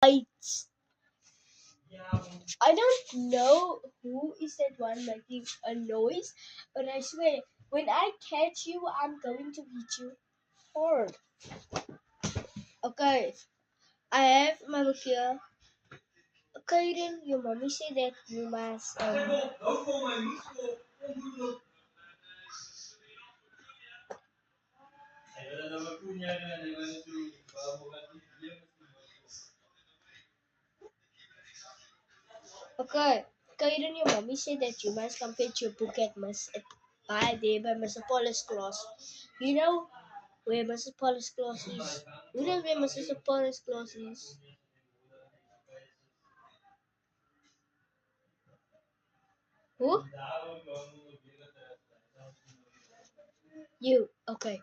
Bites. I don't know who is that one making a noise, but I swear, when I catch you, I'm going to hit you hard. Okay, I have my book here. Okay, then your mommy said that you must. Okay, Kaiden, your mommy said that you must come fetch your book at Mr. Paul's class. You know where Mr. Paul's class is? You know where Mr. Paul's class is? Who? You. Okay.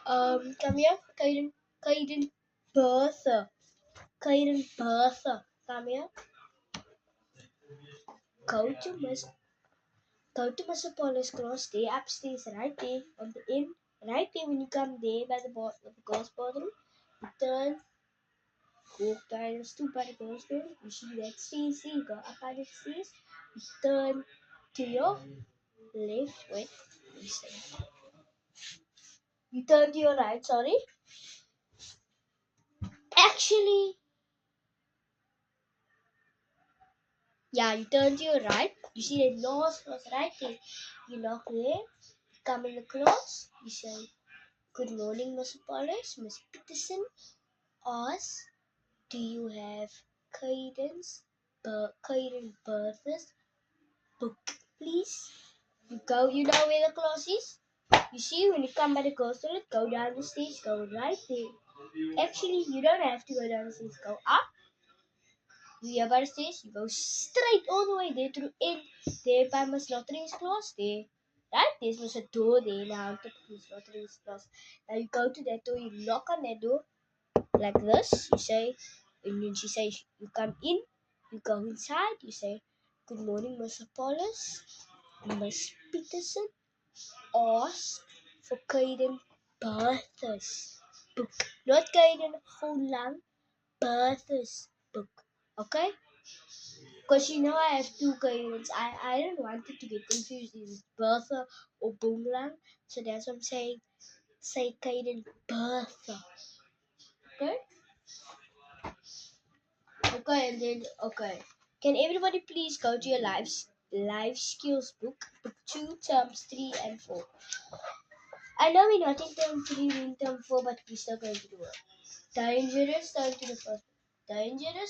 Come here, Kaiden Bertha. Kaiden Bertha. Come here. Go to Miss Go to Mr. Paul's class, stay upstairs right there on the end. Right there when you come there by the girls' bathroom, you turn, walk down the stoop by the girls' bathroom, you see that stairs there, you go up by the stairs, you turn to your left, wait, you turn to your right, sorry. Actually, yeah, you turn to your right, you see that last class right there. You knock there, you come in the class, you say, "Good morning, Mr. Paulus, Miss Peterson asks, do you have Caden Bertha's book, please?" You know where the class is? You see, when you come by the girls' toilet, go down the stairs, go right there. Actually, you don't have to go down the stairs, go up. You go by the stairs, you go straight all the way there to the end. There by Miss Lottering's class, there. Right? There's a door there now to Miss Lottering's class. Now you go to that door, you knock on that door like this. You say, and then she says, you come in, you go inside, you say, "Good morning, Mr. Paulus. Miss Peterson asked for Caden Bertha's book." Not Caden full lang, Bertha's book. Okay? Because you know I have two Cadens. I don't want it to get confused. Is it Bertha or Boomlang? So that's what I'm saying. Say Caden Bertha. Okay? Okay, and then Can everybody please go to your life skills book 2, terms 3 and 4. I know we're not in term 3, we're in term 4, but we're still going to do it. Dangerous, turn to the first. Dangerous.